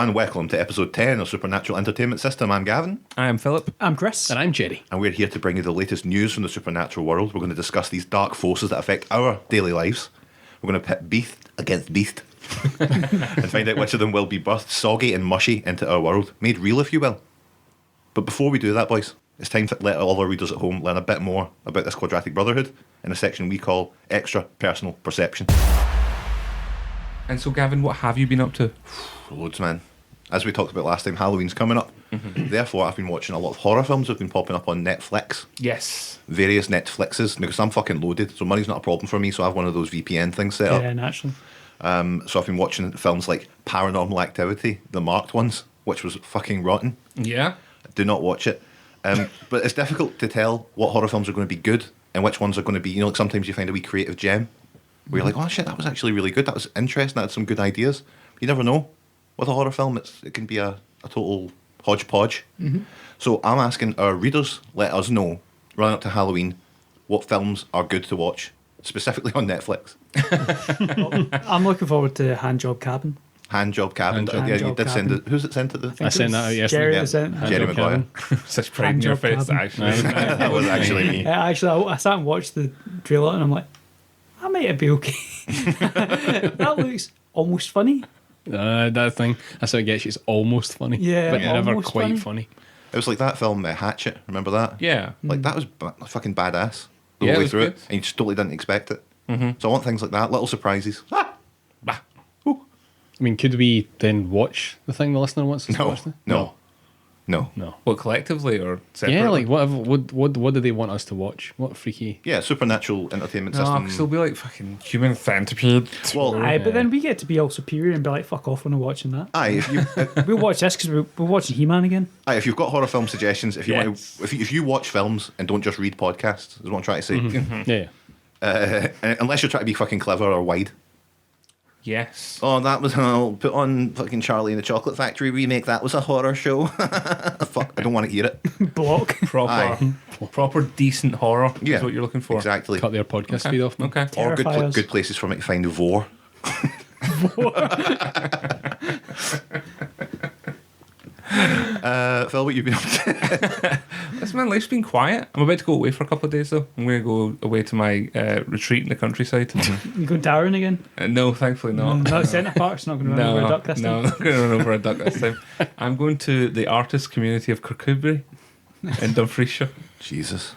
and welcome to episode 10 of Supernatural Entertainment System. I'm Gavin. I am Philip. I'm Chris. And I'm Jerry. And we're here to bring you the latest news from the supernatural world. We're going to discuss these dark forces that affect our daily lives. We're going to pit beast against beast and find out which of them will be birthed soggy and mushy into our world, made real if you will. But before we do that, boys, it's time to let all our readers at home learn a bit more about this quadratic brotherhood in a section we call Extra Personal Perception. And so, Gavin, what have you been up to? Loads, man. As we talked about last time, Halloween's coming up. Therefore, I've been watching a lot of horror films that have been popping up on Netflix. Yes. Various Netflixes, because I'm fucking loaded, so money's not a problem for me, so I have one of those VPN things set up. Yeah, naturally. So I've been watching films like Paranormal Activity, the marked ones, which was fucking rotten. Yeah. Do not watch it. But it's difficult to tell what horror films are going to be good and which ones are going to be, like sometimes you find a wee creative gem where you're like, oh shit, that was actually really good, that was interesting, that had some good ideas. You never know. With a horror film, it can be a total hodgepodge. So I'm asking our readers, let us know, running up to Halloween, what films are good to watch, specifically on Netflix. I'm looking forward to Handjob Cabin. Handjob Cabin. Handjob Yeah, you did Cabin. send it. Who's it sent it? I sent that out yesterday. Jerry Yeah. was sent. Jerry Handjob Maguire. Cabin. Such pride in your Handjob face, Cabin. actually. That was actually me. Actually, I sat and watched the trailer and I'm like, I might be okay. That looks almost funny. That thing, that's how it gets you. It's almost funny. Yeah, But never almost quite funny. funny. It was like that film, Hatchet. Remember that? Yeah. Like, that was fucking badass the Yeah, whole it way was through good. it. And you just totally didn't expect it. So I want things like that, little surprises. Ah! Bah. I mean, could we then watch the thing the listener wants us to No, watch? no, no. No. What, collectively or separately? Yeah, like whatever. What do they want us to watch? What freaky? Yeah, Supernatural Entertainment No, System. because they'll be like fucking human centipede. Well, Aye, but then we get to be all superior and be like, fuck off when we're watching that. aye, if you We'll watch this because we're watching He-Man again. aye, if you've got horror film suggestions, if you want Yes. to, if you watch films and don't just read podcasts, is what I'm trying to say. Yeah. Unless you're trying to be fucking clever or wide. Yes. Oh, that was I'll put on fucking Charlie and the Chocolate Factory remake. That was a horror show. Fuck, I don't want to hear it. Block. Proper decent horror Yeah, is what you're looking for. Exactly. Cut their podcast feed off. Man. Okay. Or good, Terrify us. good places for me to find Vore. Phil, what you been up to? Listen, man, life's been quiet. I'm about to go away for a couple of days, though. I'm going to go away to my retreat in the countryside. You go Darren again? No, thankfully not. No, Centre Park's not going to run over a duck this no, I'm time. not going to run over a duck this time. I'm going to the artist community of Kirkcudbright in Dumfriesshire, Jesus.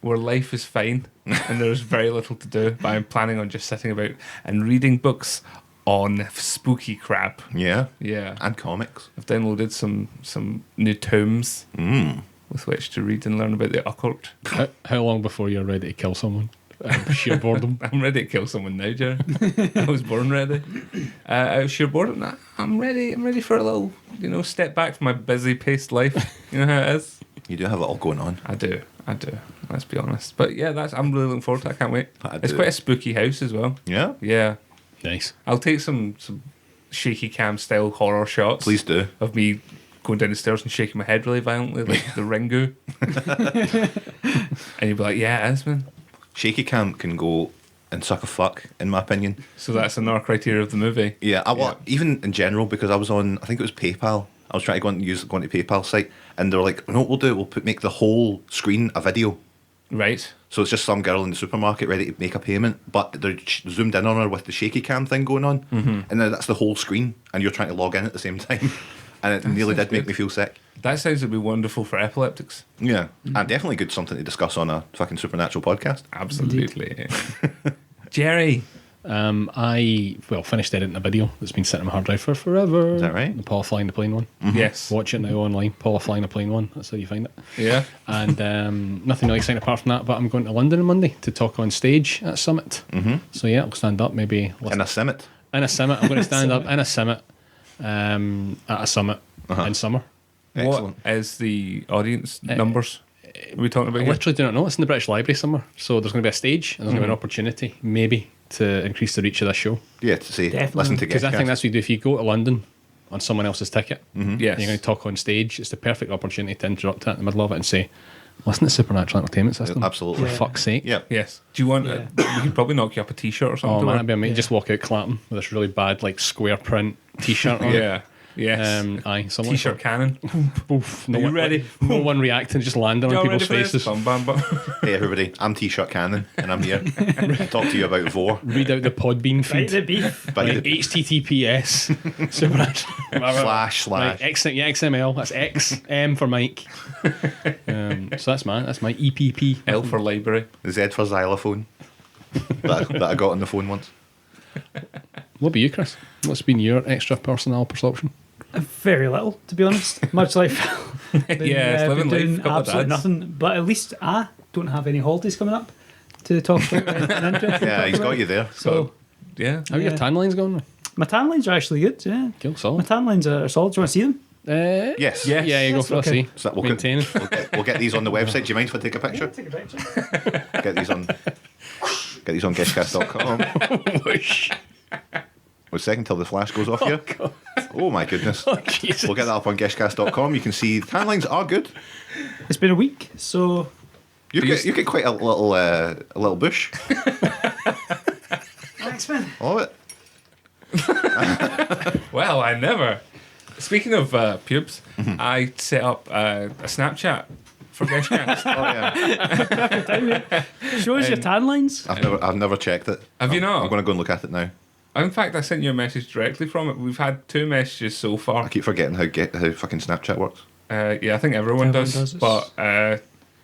where life is fine and there's very little to do. But I'm planning on just sitting about and reading books on spooky crap. Yeah. Yeah, And comics. I've downloaded some new tomes with which to read and learn about the occult. How long before you're ready to kill someone? Sheer boredom. I'm ready to kill someone now, Jerry. I was born ready. Out of sheer boredom, I'm ready. I'm ready for a little, step back from my busy paced life. You know how it is. You do have it all going on. I do. Let's be honest. But yeah, I'm really looking forward to it. I can't wait. It's quite a spooky house as well. Yeah? Yeah. Nice. I'll take some shaky cam style horror shots. Please do. Of me going down the stairs and shaking my head really violently, like the Ringu. And you'll be like, yeah, it is, man. Shaky cam can go and suck a fuck, in my opinion. So that's another criteria of the movie. Yeah, even in general, because I was on, I think it was PayPal. I was trying to go on to PayPal site, and they were like, "No, what we'll do, we'll make the whole screen a video." Right. So it's just some girl in the supermarket ready to make a payment, but they're zoomed in on her with the shaky cam thing going on, and then that's the whole screen, and you're trying to log in at the same time, and it nearly did make me feel sick. That sounds like be wonderful for epileptics. Yeah, and definitely good something to discuss on a fucking supernatural podcast. Absolutely. Jerry. I finished editing a video that's been sitting on my hard drive for forever. Is that right? The Paula flying the plane one. Yes. Watch it now online. Paula flying the plane one. That's how you find it. Yeah. And nothing really exciting apart from that. But I'm going to London on Monday to talk on stage at Summit. So yeah, I'll stand up maybe In a summit. in a Summit. I'm going to stand up in a Summit at a Summit in summer. Excellent. What is the audience numbers? Are we talking about I here? literally do not know. It's in the British Library somewhere. So there's going to be a stage and there's going to be an opportunity maybe to increase the reach of this show. Yeah, to say, Definitely. listen to Because I think Geshcast. that's what you do. If you go to London on someone else's ticket Yes. and you're going to talk on stage, it's the perfect opportunity to interrupt it in the middle of it and say, listen to Supernatural Entertainment System. Absolutely. For fuck's sake. Yeah. Yes. Do you want? Yeah. We could probably knock you up a T-shirt or something. Oh to man, wear. that'd be amazing. Just walk out clapping with this really bad like square print T-shirt on. Yeah. Yes. Aye, something T-shirt cannon. Oof, no Are you one, ready? No one reacting, just landing on Y'all people's ready for this? faces. Bum, bum, bum. Hey everybody, I'm T-shirt Cannon, and I'm here to talk to you about Vor. Read out the Podbean Right, the feed. beef. By Right, the HTTPS. slash. Right, XML. That's X M for Mike. So that's my EPP. L for library. Z for xylophone. that I got on the phone once. What about you, Chris? What's been your extra personnel perception? Very little, to be honest. Much like Phil. Yeah, it's living been doing life. Couple of absolutely dads. nothing. But at least I don't have any holidays coming up to talk about. An interesting Yeah, talk he's about. got you there. So Yeah. How are your Yeah. tan lines going? my tan lines are actually good. Yeah, Cool, my solid. tan lines are solid. Do you want to see them? Yes. Yeah. Yeah, you go Yes, for okay. it. So that we'll Maintaining. we'll get these on the website. Do you mind if I take a picture? Take a picture. Get these on geshcast.com. Whoosh. 1 second till the flash goes off here. Oh my goodness. Jesus. We'll get that up on geshcast.com. You can see the tan lines are good. It's been a week, so You get quite a little bush. thanks, man. I love it. Well, I never. Speaking of pubes, I set up a Snapchat for geshcast. Oh yeah. Shows your tan lines. I've never checked it. Have you not? I'm going to go and look at it now. In fact, I sent you a message directly from it. We've had 2 messages so I far. keep forgetting how fucking Snapchat works. Yeah, I think everyone Everyone does. does this. But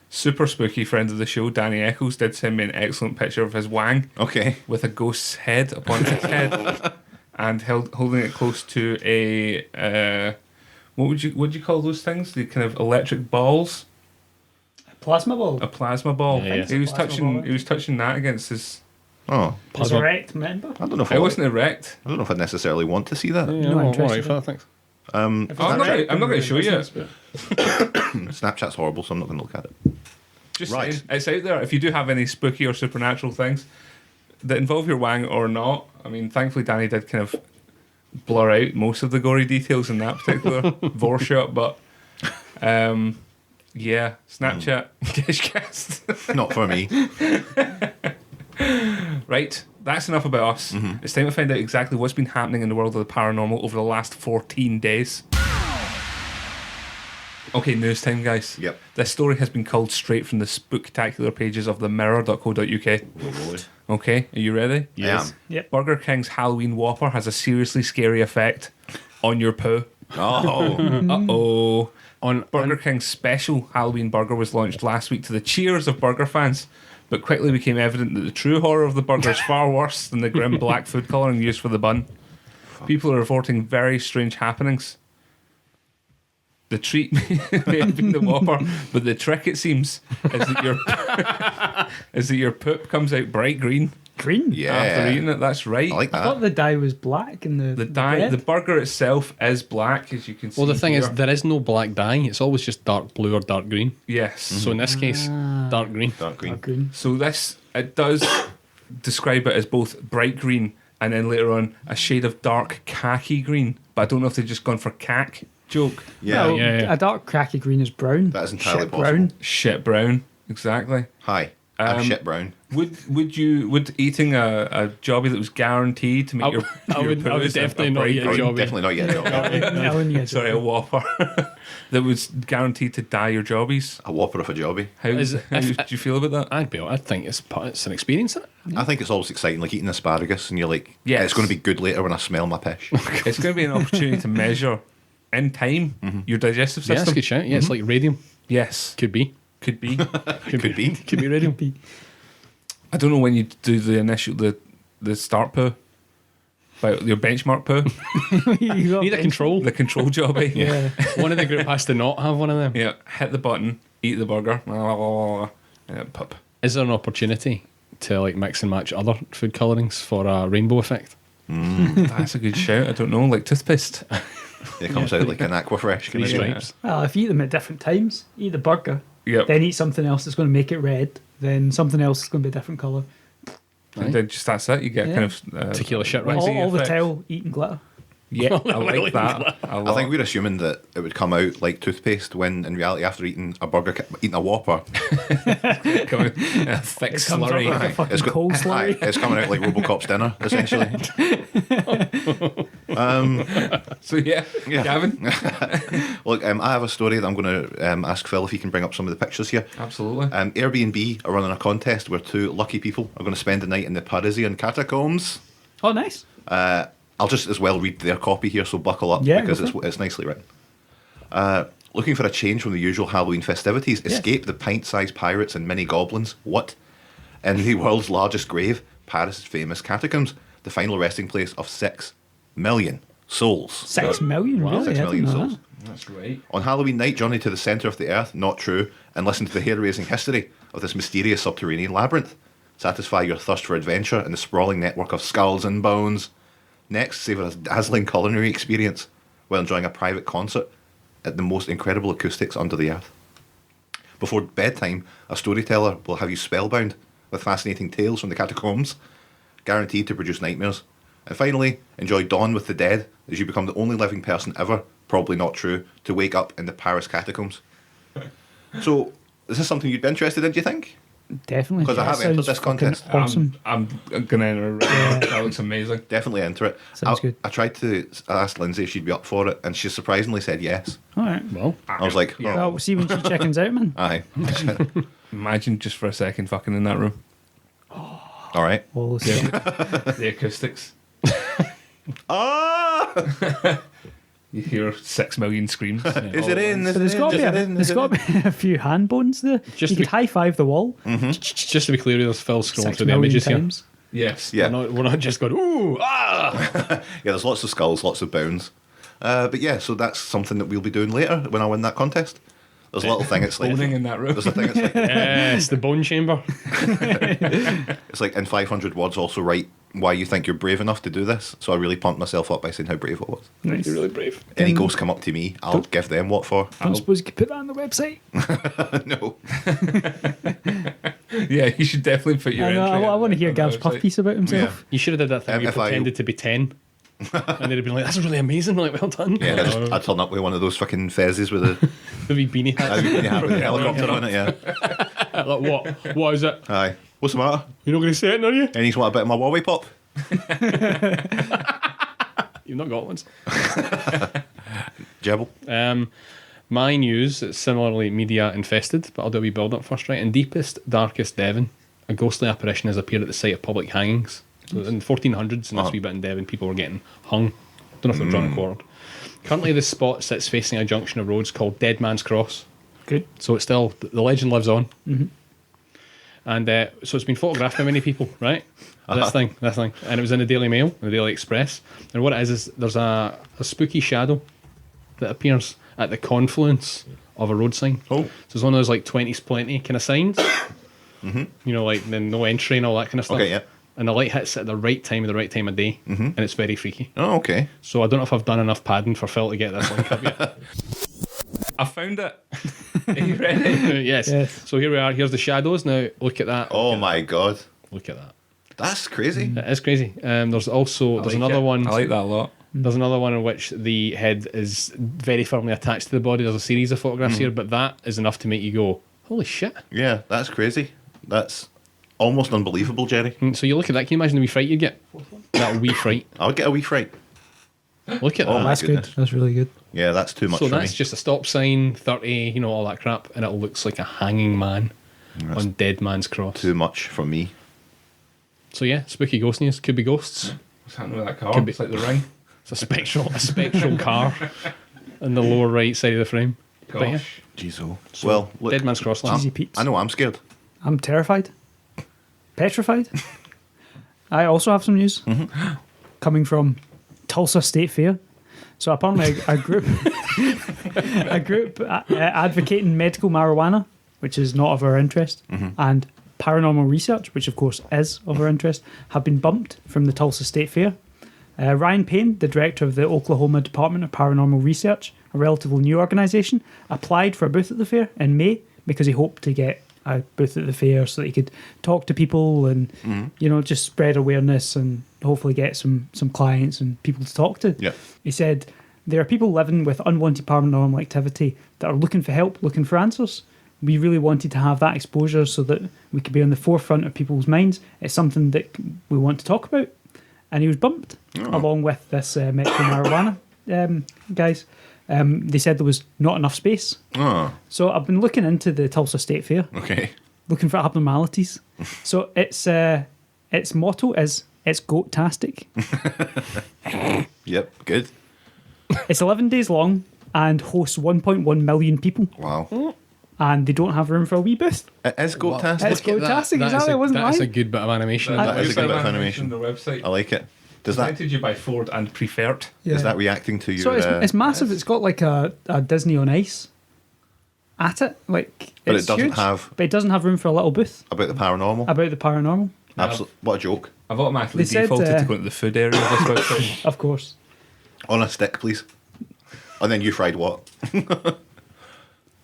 super spooky friend of the show, Danny Eccles, did send me an excellent picture of his wang Okay. with a ghost's head upon its head, and holding it close to a what would you call those things? The kind of electric balls, Plasma ball. a plasma ball. Yeah, yeah. He was Plasma touching. ball. He was touching that against his. Oh, It's Plasma. erect member. I don't know if It wasn't erect. I don't know if I necessarily want to see that. Yeah, No all interest right, in fella, it. thanks. If I'm not erect, gonna show you business, it. but- Snapchat's horrible, so I'm not going to look at it. Just Right. saying, it's out there. If you do have any spooky or supernatural things that involve your wang or not, I mean, thankfully Danny did kind of blur out most of the gory details in that particular Vor shot, but yeah, Snapchat, geshcast. Not for me. Right, that's enough about us. It's time to find out exactly what's been happening in the world of the paranormal over the last 14 days. Okay, news time, guys. Yep. This story has been culled straight from the spooktacular pages of themirror.co.uk. Okay, are you ready? Yes. Yep. Burger King's Halloween Whopper has a seriously scary effect on your poo. Oh. Uh-oh. On Burger King's special Halloween burger was launched last week to the cheers of burger fans, but quickly became evident that the true horror of the burger is far worse than the grim black food colouring used for the bun. People are reporting very strange happenings. The treat may have been the Whopper, but the trick, it seems, is that your poop comes out bright green Green. Yeah. after eating it. That's right. I like I thought that. the dye was black in the The dye, bread. the burger itself is black, as you can see. well, the thing is, here. there is no black dye. It's always just dark blue or dark green. Yes. So in this case, dark green. Dark green. Green. So this, it does describe it as both bright green and then later on a shade of dark khaki green. But I don't know if they've just gone for cack joke. Yeah. No, yeah. A dark cracky green is brown. That is entirely Shit, possible. brown. Shit brown. Exactly. Hi. I'm shit brown. Would eating a jobby that was guaranteed to make your I would poos definitely a not bright eat a green- jobby. Definitely not yet. I wouldn't get Sorry, a Whopper that was guaranteed to dye your jobbies. A Whopper of a jobby. How Is do it- you feel about that? I'd think it's an experience, isn't it? I think it's always exciting, like eating asparagus, and you're like, Yes. it's going to be good later when I smell my pish. It's going to be an opportunity to measure in time your digestive Yeah, that's a system. good shout. Yeah, it's like radium. Yes, Could be. could be. Could be. Could be radium. I don't know when you do the initial the start poo, but your benchmark poo, You got Need a control. the control jobby. Yeah. One of the group has to not have one of them. Yeah, hit the button, eat the burger, and then poop. Is there an opportunity to like mix and match other food colourings for a rainbow effect? That's a good shout. I don't know, like toothpaste. It comes out like an aquafresh kind of Three thing. stripes. Well, if you eat them at different times, eat the burger, Yep. then eat something else that's going to make it red, then something else is going to be a different colour. And then just that's it. You get Yeah. kind of Tequila shit right. Wednesday All the effect. tail eating glitter. Yeah, I Really like that. A I lot. think we're assuming that it would come out like toothpaste when in reality after eating a burger, eating a Whopper, Coming, a thick It comes out slurry. like a fucking it's, cold slurry. it's coming out like Robocop's dinner, essentially. So yeah, Yeah. Gavin, Look, I have a story that I'm going to ask Phil if he can bring up some of the pictures here. absolutely. Airbnb are running a contest where 2 lucky people are going to spend the night in the Parisian catacombs. Oh, nice. I'll just as well read their copy here, so buckle up Yeah, because go for it's nicely written. Looking for a change from the usual Halloween festivities? Escape the pint-sized pirates and mini goblins. What? In the world's largest grave, Paris' famous catacombs, the final resting place of 6 million souls. 6 million, Wow. really? 6 I million didn't know souls. that. That's great. On Halloween night, journey to the centre of the earth, not true, and listen to the hair-raising history of this mysterious subterranean labyrinth. Satisfy your thirst for adventure in the sprawling network of skulls and bones. Next, savour a dazzling culinary experience while enjoying a private concert at the most incredible acoustics under the earth. Before bedtime, a storyteller will have you spellbound with fascinating tales from the catacombs, guaranteed to produce nightmares. And finally, enjoy Dawn with the Dead as you become the only living person ever, probably not true, to wake up in the Paris catacombs. So, is this something you'd be interested in, do you think? Definitely. 'Cause I have That entered sounds this contest. fucking Awesome. I'm gonna enter it right now. That looks amazing. Definitely enter it. Sounds good. I tried to ask Lindsay if she'd be up for it, and she surprisingly said yes. All right. Well, I was like, Yeah. oh, Well, we'll see when she chickens out, man. aye. Imagine just for a second fucking in that room. All right. Well, we'll see. The acoustics. Ah! You hear 6 million screams. Is it in? But there's got to be a few hand bones there. Just You to could high five the wall just to be clear, there's Phil scrolling 6 through the million images times. Yes. Yeah. We're not just going, ooh, ah! Yeah, there's lots of skulls, lots of bones. But yeah, so that's something that we'll be doing later when I win that contest. There's a little thing, it's like... Boning in that room. There's a thing, it's like, Yes, the bone chamber. it's like in 500 words also write why you think you're brave enough to do this. So I really pumped myself up by saying how brave I was. Nice. You're really brave. Any ghosts come up to me, I'll give them what for. I don't suppose you could put that on the website. No. Yeah, you should definitely put your I, know, entry I on want to the- hear on the Gav's puff website. piece about himself. You should have did that thing where you If I- pretended to be 10. And they'd have been like, that's really amazing. Like, well done. Yeah, I'd turn up with one of those fucking fezzes with a, The wee beanie hats. with a helicopter on it, yeah. Like, what? What is it? Aye. What's the matter? You're not going to say it, are you? Any want a bit of my Wowie Pop? You've not got ones. Jebble. My news is similarly media infested, but I'll do a wee build up first, right? In deepest, darkest Devon, a ghostly apparition has appeared at the site of public hangings. So in the 1400s, in this wee bit in Devon, people were getting hung. Don't know if they're drawn and quartered. Currently, this spot sits facing a junction of roads called Dead Man's Cross. Good. So it's still, the legend lives on. And so it's been photographed by many people, right? This thing. And it was in the Daily Mail, the Daily Express. And what it is there's a spooky shadow that appears at the confluence of a road sign. Oh. So it's one of those like 20's plenty kind of signs. You know, like the no entry and all that kind of stuff. Okay, yeah. And the light hits at the right time of day. And it's very freaky. Oh, okay. So I don't know if I've done enough padding for Phil to get this link up yet. I found it. Are you ready? Yes. Yes. So here we are. Here's the shadows. Now look at that. Oh my god. Look at that. That's crazy. It is crazy. There's also there's I like another it. one. I like that a lot. There's another one in which the head is very firmly attached to the body. There's a series of photographs here, but that is enough to make you go, "Holy shit!" Yeah, that's crazy. That's almost unbelievable, Jerry. So you look at that. Can you imagine the wee fright you get? That wee fright. I would get a wee fright. Look at Oh that. my That's goodness. good. That's really good. Yeah, that's too much So for that's me. just a stop sign, 30, you know, all that crap, and it looks like a hanging man on Dead Man's Cross. Too much for me. So yeah, spooky ghost news. Could be ghosts. What's happening with that car? Could be. It's like the ring. It's a spectral car in the lower right side of the frame. But yeah, Gosh. Jeez, oh. Well, look, Dead Man's Cross. Cheesy peeps. I know I'm scared. I'm terrified. Petrified. I also have some news coming from Tulsa State Fair. So apparently a group advocating medical marijuana, which is not of our interest, and paranormal research, which of course is of our interest, have been bumped from the Tulsa State Fair. Ryan Payne, the director of the Oklahoma Department of Paranormal Research, a relatively new organisation, applied for a booth at the fair in May because he hoped to get a booth at the fair so that he could talk to people and you know, just spread awareness and hopefully get some clients and people to talk to. Yeah. He said there are people living with unwanted paranormal activity that are looking for help, looking for answers. We really wanted to have that exposure so that we could be on the forefront of people's minds. It's something that we want to talk about. and he was bumped along with this medical marijuana guys. They said there was not enough space. Oh, So I've been looking into the Tulsa State Fair, okay. looking for abnormalities. So its motto is "It's goat-tastic." Yep, good. It's 11 days long and hosts 1.1 million people, Wow. and they don't have room for a wee booth. It is goat-tastic. It's goat-tastic, exactly. It wasn't That's a lying. good bit of animation. That is a good bit of animation. The website. I like it. Does that Presented you by Ford and Prefert. is that reacting to your? So it's massive. It's got like a Disney on Ice at it. Like, But it's it doesn't huge, have- But it doesn't have room for a little booth about the paranormal. about the paranormal. Absolutely. What a joke. I've automatically They said, defaulted to go into the food area of this website. Of course. On a stick, please. And then you fried what?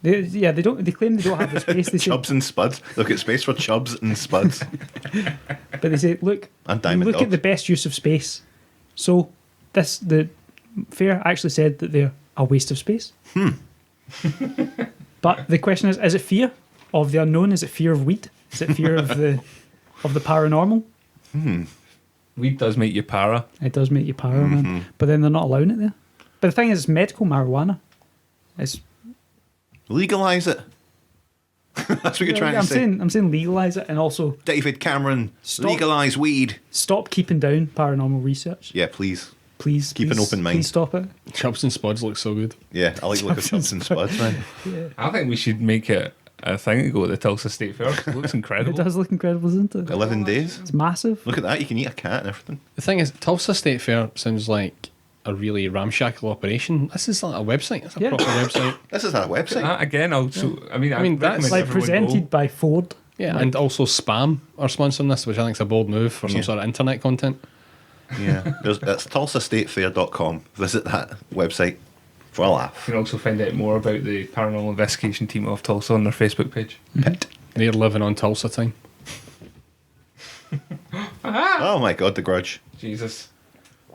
They don't. They claim they don't have the space. They say, Chubs and spuds. Look at space for chubs and spuds. but they say, look, And diamond look dogs. at the best use of space. So the fair actually said that they're a waste of space. But the question is it fear of the unknown? Is it fear of weed? Is it fear of the paranormal? Weed does make you para. It does make you para, man. But then they're not allowing it there. But the thing is, it's medical marijuana. It's Legalize it. That's what you're trying to say. I'm saying legalize it, and also David Cameron, Stop. legalize weed. stop keeping down paranormal research. Yeah, please. Please Keep an please- open mind. Please stop it. Chubs and Spuds look so good. Yeah, I like the look of chubs and spuds, man. I think we should make it a thing to go to the Tulsa State Fair. It looks It incredible. does look incredible, doesn't it? 11 days. It's massive. Look at that. You can eat a cat and everything. The thing is, Tulsa State Fair sounds like a really ramshackle operation. This is like a website. It's a Yeah. proper website. This is our website. That again, also, I mean, that's It's like presented by Ford. Yeah, and also Spam are sponsoring this, which I think is a bold move for some Yeah. sort of internet content. Yeah. That's tulsastatefair.com. Visit that website for a laugh. You can also find out more about the paranormal investigation team of Tulsa on their Facebook page. Pit. They're living on Tulsa time. Oh my god, the grudge. Jesus.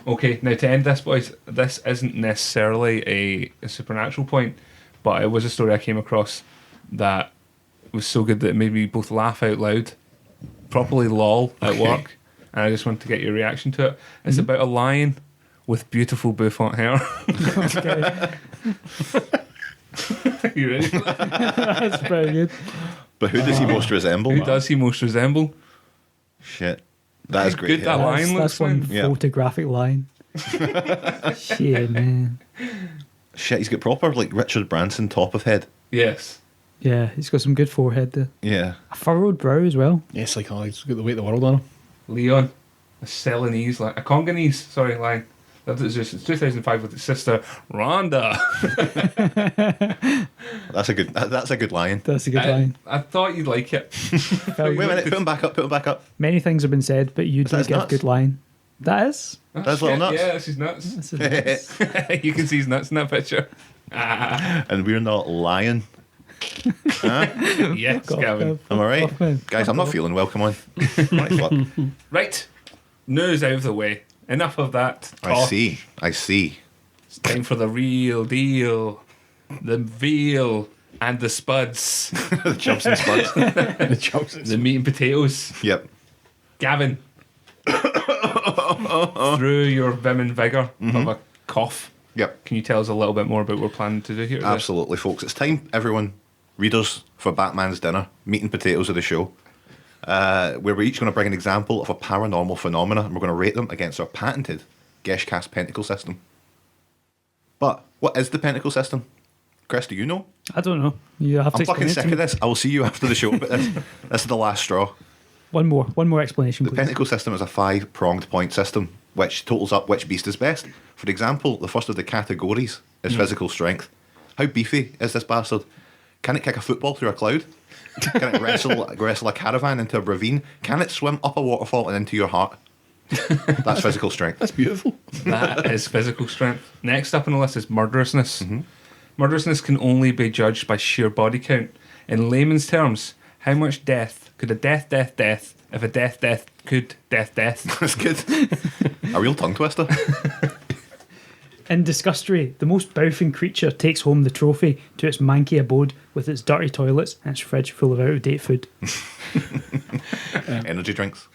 Okay, now to end this, boys, this isn't necessarily a supernatural point, but it was a story I came across that was so good that it made me both laugh out loud, properly lol at Okay. work, and I just want to get your reaction to it. It's about a lion with beautiful bouffant hair. Okay. You ready for that? That's pretty good. But who does he most resemble? Who does he most resemble? Shit. That is great. Good that hair. line That's looks, one man. Yeah. photographic line. Shit, man. Shit, he's got proper like Richard Branson top of head. Yes. Yeah, he's got some good forehead there. Yeah. A furrowed brow as well. Yeah, it's like, oh, he's got the weight of the world on him. Leon, a Celanese, a Congolese, lion. Lived at Zeus in 2005 with his sister, Rhonda. That's a good lion. That's a good line. I thought you'd like it. Wait a minute, put him back up. Many things have been said, but you do that his give nuts? good line. That is. That's little nuts. Yeah, that's his nuts. That's his nuts. You can see his nuts in that picture. And we're not lying. Yes, Fuck off, Gavin. man. Am I right? Fuck off, man. Guys, I'm not feeling well, come on. Right foot. Right. News out of the way. Enough of that I talk. see. It's time for the real deal. The veal and the spuds. The chubs and spuds. The chubs and The meat and potatoes. Yep. Gavin. Through your vim and vigour of a cough, Yep. can you tell us a little bit more about what we're planning to do here today? Absolutely, folks. It's time, everyone, readers, for Batman's dinner, meat and potatoes of the show, where we're each going to bring an example of a paranormal phenomena, and we're going to rate them against our patented geshcast pentacle system. But what is the pentacle system? Chris, do you know? I don't know. You have to I'm explain fucking it to sick me. of this. I will see you after the show, but this is the last straw. One more explanation, The please. pentacle system is a 5-pronged point system, which totals up which beast is best. For example, the first of the categories is physical strength. How beefy is this bastard? Can it kick a football through a cloud? Can it wrestle a caravan into a ravine? Can it swim up a waterfall and into your heart? That's physical strength. That's beautiful. That is physical strength. Next up on the list is murderousness. Murderousness can only be judged by sheer body count. In layman's terms, how much death could a death if a death could death? That's good. A real tongue twister. In Disgustery, the most bouffing creature takes home the trophy to its manky abode with its dirty toilets and its fridge full of out-of-date food. Energy drinks.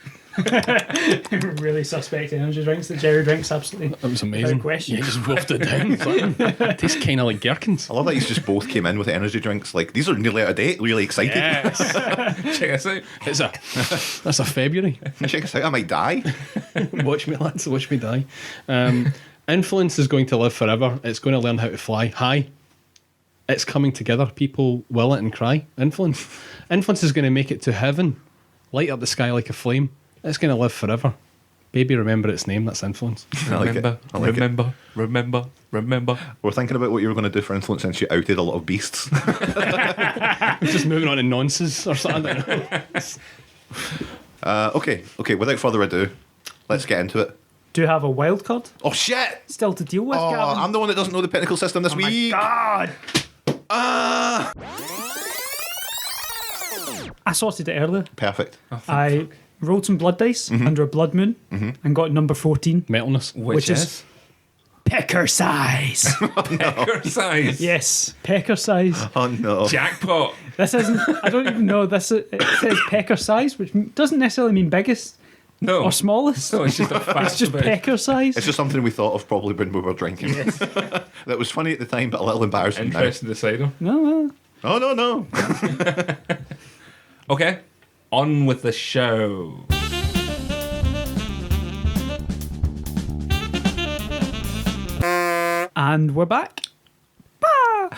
Really suspect energy drinks that Jerry drinks, absolutely. That was amazing. Without question. Yeah, just wolfed it down. It's like, it tastes kind of like gherkins. I love that you just both came in with energy drinks. Like, these are nearly out of date. Really excited. Yes. Check us out. That's a February. Check us out. I might die. Watch me, lads. Watch me die. Influence is going to live forever. It's going to learn how to fly high. It's coming together. People will it and cry. Influence. Influence is going to make it to heaven. Light up the sky like a flame. It's going to live forever. Baby, remember its name. That's influence. I like Remember, it. I like it. remember. We're thinking about what you were going to do for influence since you outed a lot of beasts. Just moving on to nonsense or something. I don't know. Okay. Without further ado, let's get into it. Do you have a wild card Oh shit! still to deal with, Oh, Gavin? I'm the one that doesn't know the pinnacle system this week. God! Ah! I sorted it earlier. Perfect. I rolled some blood dice under a blood moon and got number 14. Metalness. Which is Pecker size. pecker size. Yes, pecker size. Oh no. Jackpot. This isn't, I don't even know, it says pecker size, which doesn't necessarily mean biggest No. or smallest. No, it's just a fact. It's just about- pecker size. It's just something we thought of probably when we were drinking. That was funny at the time, but a little embarrassing now. Interesting decider. No. Oh no. Okay, on with the show. And we're back. Bah!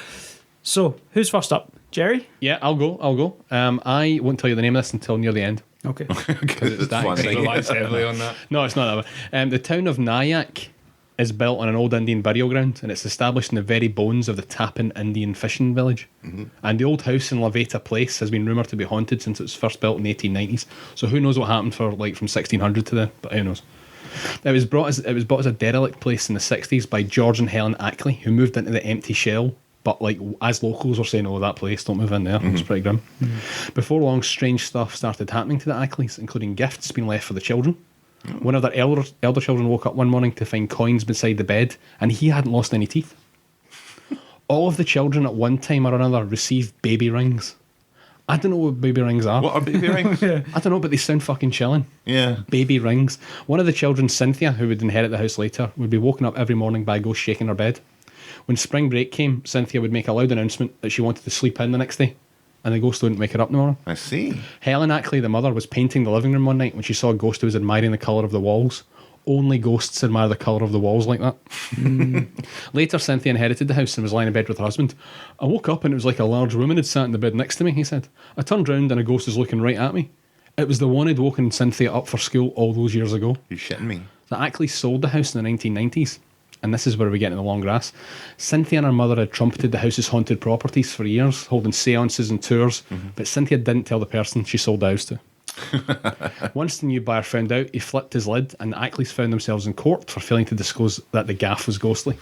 So, who's first up? Jerry? Yeah, I'll go. I won't tell you the name of this until near the end. Okay. Because it's that funny. exciting. Relies heavily on that. No, it's not that one. The town of Nyack is built on an old Indian burial ground, and it's established in the very bones of the Tappan Indian fishing village. And the old house in Laveta Place has been rumoured to be haunted since it was first built in the 1890s. So who knows what happened for like from 1600 to then? But who knows? It was bought as a derelict place in the 60s by George and Helen Ackley, who moved into the empty shell. But like as locals were saying, "Oh, that place, don't move in there." It's pretty grim. Before long, strange stuff started happening to the Ackleys, including gifts being left for the children. One of their elder children woke up one morning to find coins beside the bed, and he hadn't lost any teeth. All of the children at one time or another received baby rings. I don't know what baby rings are. What are baby rings? I don't know, but they sound fucking chilling. Yeah. Baby rings. One of the children, Cynthia, who would inherit the house later, would be woken up every morning by a ghost shaking her bed. When spring break came, Cynthia would make a loud announcement that she wanted to sleep in the next day, and the ghost wouldn't wake her up in the morning. I see. Helen Ackley, the mother, was painting the living room one night when she saw a ghost who was admiring the colour of the walls. Only ghosts admire the colour of the walls like that. Later, Cynthia inherited the house and was lying in bed with her husband. I woke up and it was like a large woman had sat in the bed next to me, he said. I turned round and a ghost was looking right at me. It was the one who'd woken Cynthia up for school all those years ago. You shitting me? The Ackleys sold the house in the 1990s. And this is where we get into the long grass. Cynthia and her mother had trumpeted the house's haunted properties for years, holding seances and tours, but Cynthia didn't tell the person she sold the house to. Once the new buyer found out, he flipped his lid, and the Ackleys found themselves in court for failing to disclose that the gaff was ghostly.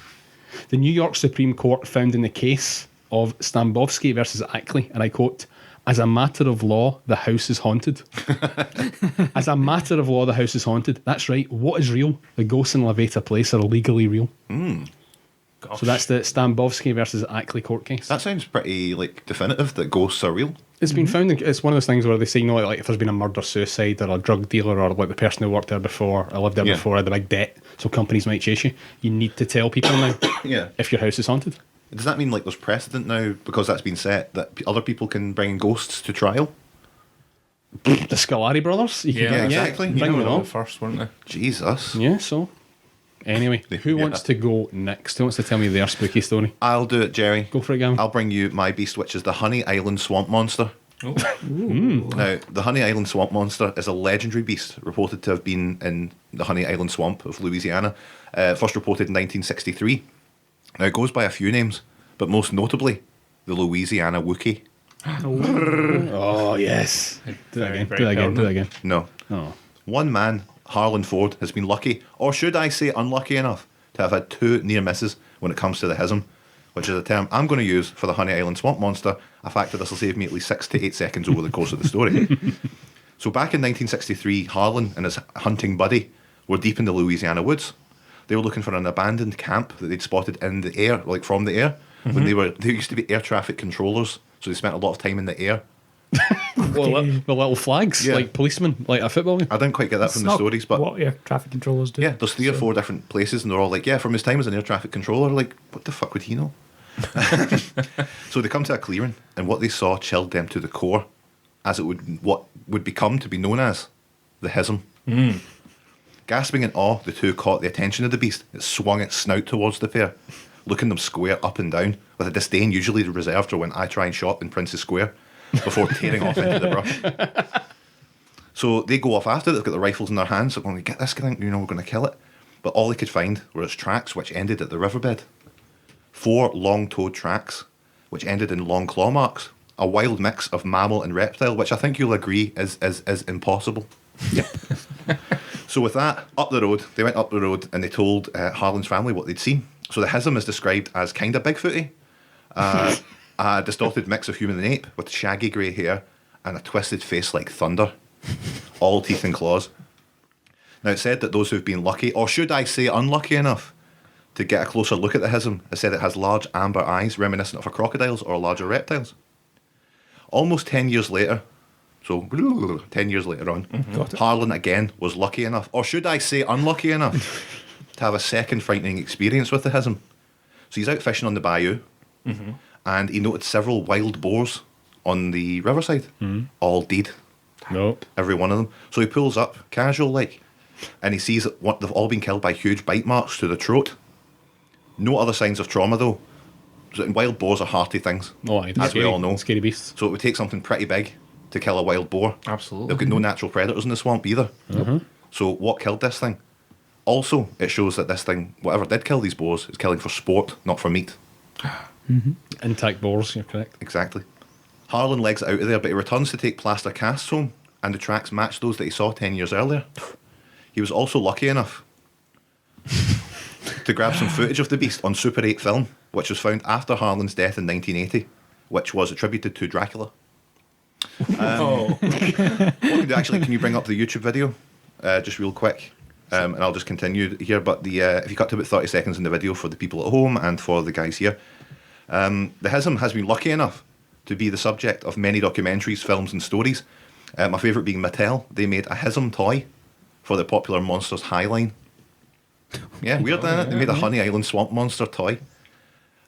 The New York Supreme Court found in the case of Stambovsky versus Ackley, and I quote, "As a matter of law, the house is haunted." As a matter of law, the house is haunted. That's right. What is real? The ghosts in Laveta Place are legally real. Gosh. So that's the Stambovsky versus Ackley court case. That sounds pretty like definitive that ghosts are real. It's been found. It's one of those things where they say, like if there's been a murder, suicide, or a drug dealer, or like the person who worked there before, or lived there Yeah. before, had a big debt, so companies might chase you. You need to tell people now Yeah. if your house is haunted. Does that mean like there's precedent now because that's been set that other people can bring ghosts to trial? The Scolari brothers. You can Yeah, get- exactly. You Bring never them know. on. The first, weren't they? Jesus. Yeah. So anyway, who Yeah. wants to go next? Who wants to tell me their spooky story? I'll do it, Jerry. Go for it, Gavin. I'll bring you my beast, which is the Honey Island Swamp Monster. Oh. Now, the Honey Island Swamp Monster is a legendary beast reported to have been in the Honey Island Swamp of Louisiana, first reported in 1963. Now, it goes by a few names, but most notably, the Louisiana Wookiee. Oh yes. Do that again. very Do that again. Do that pertinent. again. No. Oh. One man, Harlan Ford, has been lucky, or should I say unlucky enough, to have had 2 near misses when it comes to the HISM, which is a term I'm going to use for the Honey Island Swamp Monster, a fact that this will save me at least 6 to 8 seconds over the course of the story. So back in 1963, Harlan and his hunting buddy were deep in the Louisiana woods. They were looking for an abandoned camp that they'd spotted in the air, like from the air, when they used to be air traffic controllers, so they spent a lot of time in the air. The little flags, Yeah. like policemen, like a football game. I didn't quite get that It's from the not stories, but what air traffic controllers do. yeah, there's 3 or 4 different places, and they're all like, yeah, from his time as an air traffic controller, like, what the fuck would he know? So they come to a clearing, and what they saw chilled them to the core, as it would what would become to be known as the Hism. Gasping in awe, the two caught the attention of the beast. It swung its snout towards the pair, looking them square up and down, with a disdain usually reserved for when I try and shop in Princess Square, before tearing off into the brush. So they go off after it. They've got the rifles in their hands. They're going to get this thing, we're going to kill it. But all they could find were its tracks, which ended at the riverbed. 4 long-toed tracks, which ended in long claw marks. A wild mix of mammal and reptile, which I think you'll agree is impossible. So with that, they went up the road and they told Harlan's family what they'd seen. So the Hism is described as kind of Bigfooty, a distorted mix of human and ape with shaggy grey hair and a twisted face like thunder, all teeth and claws. Now it's said that those who've been lucky, or should I say unlucky enough, to get a closer look at the Hism, has said it has large amber eyes reminiscent of a crocodile's or larger reptiles. Almost 10 years later, so 10 years later on, Harlan again was lucky enough, or should I say unlucky enough, to have a second frightening experience with the Hism. So he's out fishing on the bayou, and he noted several wild boars on the riverside, all dead, Nope. every one of them. So he pulls up, casual like, and he sees that they've all been killed by huge bite marks to the throat. No other signs of trauma though. So, and wild boars are hearty things, Oh, aye, as we all know. Scary beasts. So it would take something pretty big to kill a wild boar. Absolutely. They've got no natural predators in the swamp either. So what killed this thing? Also, it shows that this thing, whatever did kill these boars, is killing for sport, not for meat. Intact boars, you're correct. Exactly. Harlan legs it out of there, but he returns to take plaster casts home, and the tracks match those that he saw 10 years earlier. He was also lucky enough to grab some footage of the beast on Super 8 film, which was found after Harlan's death in 1980, which was attributed to Dracula. Oh, Can you bring up the YouTube video, just real quick? And I'll just continue here. But if you cut to about 30 seconds in the video for the people at home and for the guys here, the Hism has been lucky enough to be the subject of many documentaries, films, and stories. My favourite being Mattel. They made a Hism toy for the popular Monsters High line. Yeah, weird, isn't it? They made a Honey Island Swamp Monster toy.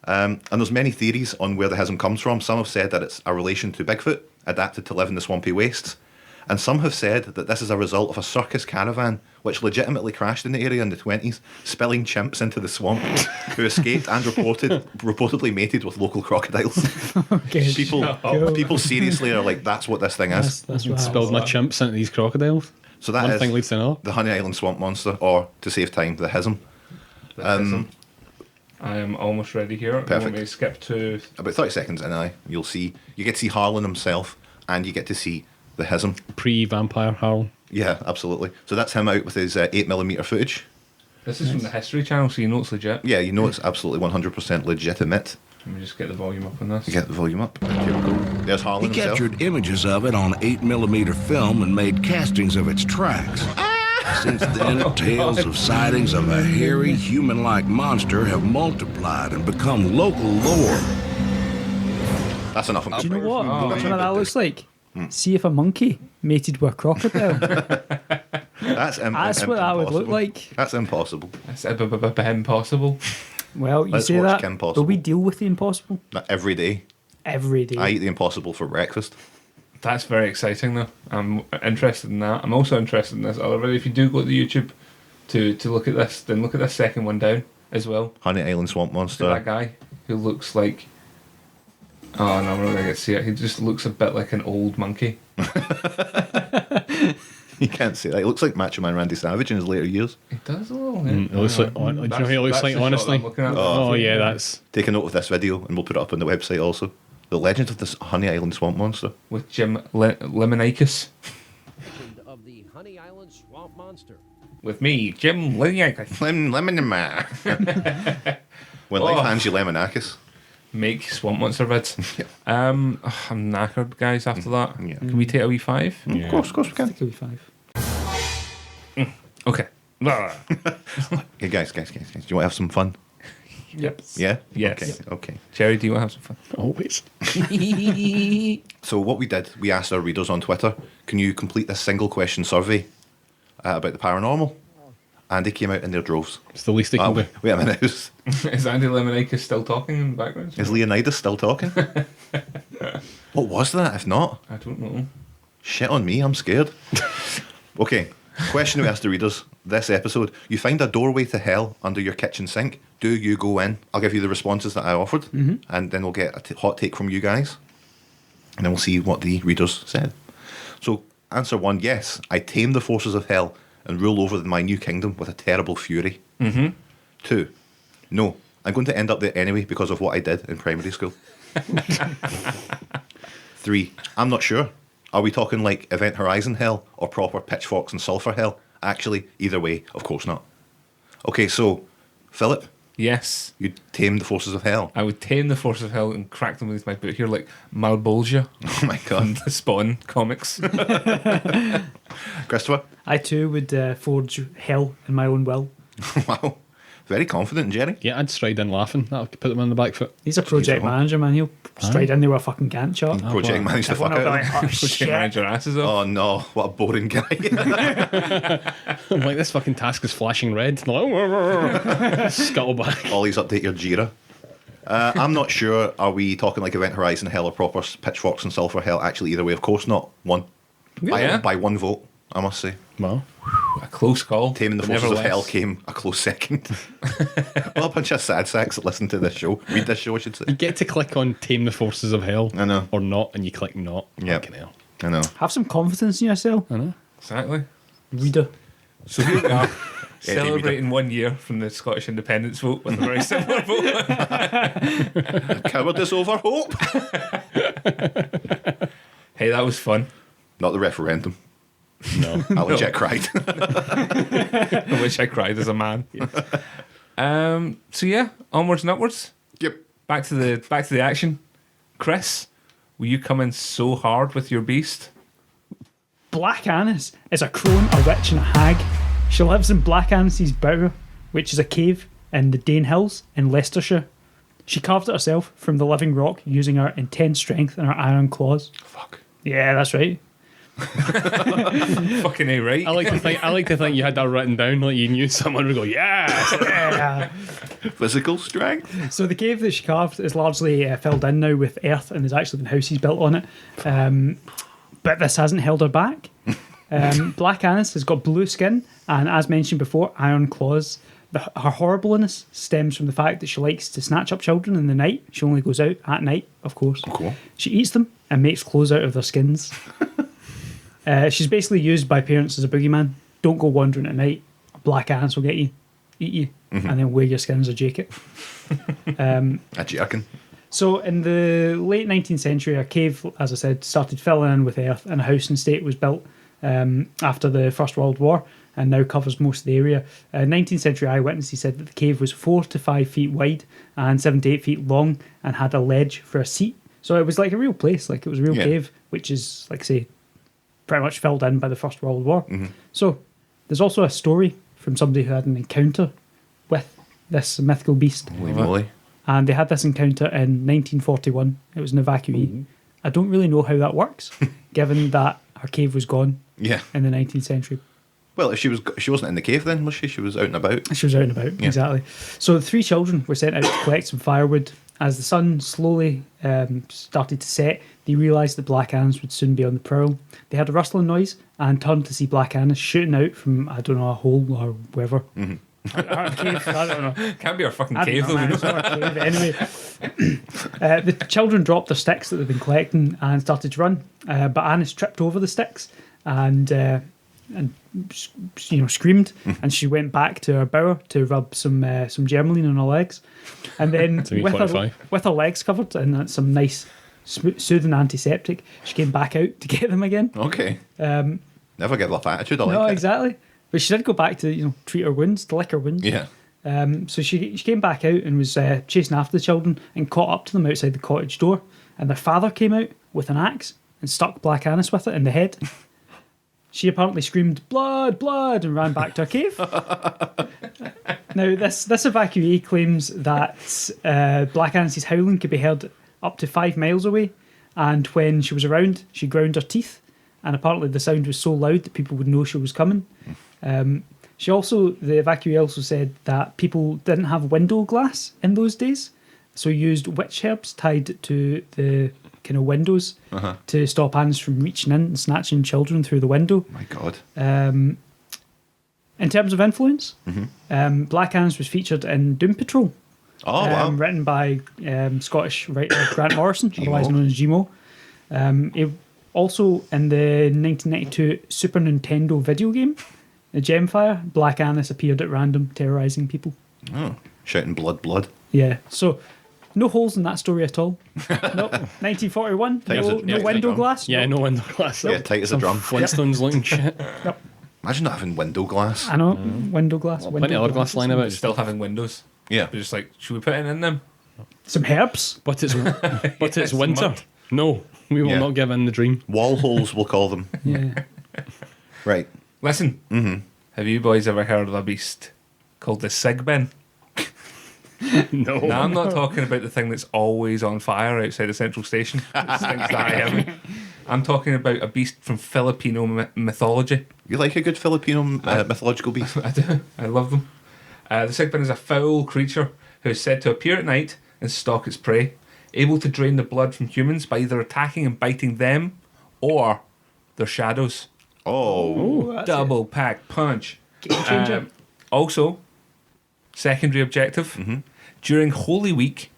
And there's many theories on where the Hism comes from. Some have said that it's a relation to Bigfoot, adapted to live in the swampy wastes. And some have said that this is a result of a circus caravan which legitimately crashed in the area in the 20s, spilling chimps into the swamp, who escaped and reportedly mated with local crocodiles. Okay, People seriously are like, that's what this thing is. That's what Spilled my chimps into these crocodiles. So that One is thing leads to another. the Honey Island Swamp Monster, or to save time, the Hism. I am almost ready here. Perfect. Want me to skip to About 30 seconds in, you get to see Harlan himself, and you get to see the Hism. Pre-vampire Harlan. Yeah, absolutely. So that's him out with his 8mm footage. this is from the History Channel, so you know it's legit. Yeah, you know it's absolutely 100% legitimate. Let me just get the volume up on this. Get the volume up. Here we go. There's He Harlan himself. captured images of it on 8mm film and made castings of its tracks. Since then, tales of sightings of a hairy, human-like monster have multiplied and become local lore. That's enough. Do you know what? Do you know what that looks like? See if a monkey mated with a crocodile. That's That's what that would look impossible. like. That's impossible. That's impossible. Well, you Let's say watch that, Kim but Possible. we deal with the impossible Not every day. every day. I eat the impossible for breakfast. That's very exciting, though. I'm interested in that. I'm also interested in this other video. If you do go to YouTube to look at this, then look at this second one down as well. Honey Island Swamp Look at that Monster. guy who looks like. Oh no, I'm not gonna get to see it. He just looks a bit like an old monkey. You can't say that. It looks like Macho Man Randy Savage in his later years. He does a little. Yeah. It looks like, do you know who he looks like, honestly? Oh, yeah, that's... Take a note of this video and we'll put it up on the website also. The legend of this Honey Island Swamp Monster. With Jim Lemonikis. Of the Honey Island Swamp Monster. With me, Jim Lemonikis. Lemon. When life hands you Lemonakis. Make Swamp Monster vids. I'm knackered, guys, after that. Yeah. Can we take a wee 5? Of course we I can. think it'll be 5. Okay. Hey guys, do you want to have some fun? Yep. Yeah? Yes. Okay. Jerry, do you want to have some fun? Always. So what we did, we asked our readers on Twitter, can you complete this single question survey about the paranormal? And they came out in their droves. It's the least they can do. Wait a minute. Is Is Andy Lemonikis still talking in the background? Leonidas still talking? What was that, if not? I don't know. Shit on me, I'm scared. Okay, question we asked the readers this episode. You find a doorway to hell under your kitchen sink. Do you go in? I'll give you the responses that I offered, and then we'll get a hot take from you guys. And then we'll see what the readers said. So, answer 1, yes, I tame the forces of hell and rule over my new kingdom with a terrible fury. 2, no, I'm going to end up there anyway because of what I did in primary school. 3, I'm not sure. Are we talking like Event Horizon hell or proper pitchforks and sulphur hell? Actually, either way, of course not. Okay, so, Philip, Yes. you tame the forces of hell. I would tame the forces of hell and crack them with my boot here like Malbolgia Oh my from god. the Spawn comics. Christopher? I too would forge hell in my own will. Wow. Very confident, Jerry. Yeah, I'd stride in laughing. That'll put them on the back foot. He's a project manager, man. He'll straight in there with a fucking Gantt chart. Project managed the fuck Everyone will out be of like, him. oh, Shit, shit. manage your asses off. Oh no, what a boring guy. I'm like, this fucking task is flashing red. Scuttle back. Ollie's update your Jira. I'm not sure, are we talking like Event Horizon hell or proper pitchforks and sulphur hell? Actually, either way, of course not. 1. Yeah. By 1 vote, I must say. Well, A close call. Taming the but forces of nevertheless. hell came a close second. Well, a bunch of sad sacks that listen to this show. Read this show, I should say. you get to click on Tame the Forces of Hell. I know. Or not, and you click not. Yep. Fucking hell. I know. Have some confidence in yourself, I know. Exactly. reader. So here we are, Eddie celebrating 1 year from the Scottish independence vote with a very similar vote. Cowardice over hope. Hey, that was fun. Not the referendum. No. I legit cried. I wish I cried as a man. So yeah, onwards and upwards. Yep. Back to the action. Chris, will you come in so hard with your beast? Black Annis is a crone, a witch, and a hag. She lives in Black Annis's Bower, which is a cave in the Dane Hills in Leicestershire. She carved it herself from the living rock using her intense strength and her iron claws. Fuck. Yeah, that's right. Fucking A, right? I like to think you had that written down, like you knew someone would go, yes! Yeah. Physical strength. So the cave that she carved is largely filled in now with earth, and there's actually been houses built on it. But this hasn't held her back. Black Annis has got blue skin, and as mentioned before, iron claws. Her horribleness stems from the fact that she likes to snatch up children in the night. She only goes out at night, of course. Cool. She eats them and makes clothes out of their skins. She's basically used by parents as a boogeyman. Don't go wandering at night. Black Annis will get you, eat you, and then wear your skin as a jacket. A jerkin. So in the late 19th century, a cave, as I said, started filling in with earth, and a house and estate was built after the First World War, and now covers most of the area. 19th century eyewitnesses said that the cave was 4 to 5 feet wide and 7 to 8 feet long, and had a ledge for a seat. So it was like a real place, like it was a real cave, which is, like I say, pretty much filled in by the First World War. So there's also a story from somebody who had an encounter with this mythical beast. Holy moly. And they had this encounter in 1941. It was an evacuee. I don't really know how that works, given that her cave was gone Yeah. in the 19th century. Well, if she wasn't in the cave then, was she? She was out and about. She was out and about, exactly. So the 3 children were sent out to collect some firewood. As the sun slowly started to set, they realised that Black Annis would soon be on the prowl. They had a rustling noise and turned to see Black Annis shooting out from, I don't know, a hole or wherever. Our cave, I don't know. Can't be our fucking I don't cave know, though. man, You it's know? not our cave. Anyway, the children dropped their sticks that they'd been collecting and started to run. But Annis tripped over the sticks and screamed, and she went back to her bower to rub some Germaline on her legs, and then To me, with 45. her legs covered in some nice soothing antiseptic, she came back out to get them again. Okay. Never give up attitude. I like No, it. exactly. But she did go back to treat her wounds, to lick her wounds. Yeah. So she came back out and was chasing after the children and caught up to them outside the cottage door. And their father came out with an axe and stuck Black Annis with it in the head. She apparently screamed, "Blood, blood," and ran back to her cave. Now, this evacuee claims that Black Annis's howling could be heard up to 5 miles away, and when she was around, she ground her teeth, and apparently the sound was so loud that people would know she was coming. The evacuee also said that people didn't have window glass in those days, so used witch herbs tied to the kind of windows to stop Annis from reaching in and snatching children through the window. My God. In terms of influence, Black Annis was featured in Doom Patrol, written by Scottish writer Grant Morrison, otherwise known as Gmo. He also, in the 1992 Super Nintendo video game, the Gemfire, Black Annis appeared at random, terrorising people. Oh, shouting blood, blood. Yeah, so no holes in that story at all. Nope. 1941, no window glass. Yeah, no window glass. Yeah, tight as a drum. Flintstones looking shit. Yep. Imagine not having window glass. I know, window glass. Well, plenty of other glass lying about. Still having windows. Yeah. We're just like, should we put it in them? Some herbs. But it's winter. mud. No, we will Yeah. not give in the dream. Wall holes, we'll call them. Yeah. Right. Listen, have you boys ever heard of a beast called the Sigbin? No. Now, I'm not talking about the thing that's always on fire outside of Central Station. It stinks that heavy. I'm talking about a beast from Filipino mythology. You like a good Filipino mythological beast? I do. I love them. The Sigbin is a foul creature who is said to appear at night and stalk its prey, able to drain the blood from humans by either attacking and biting them or their shadows. Oh. Double pack punch. Game changer. Also, secondary objective. During Holy Week,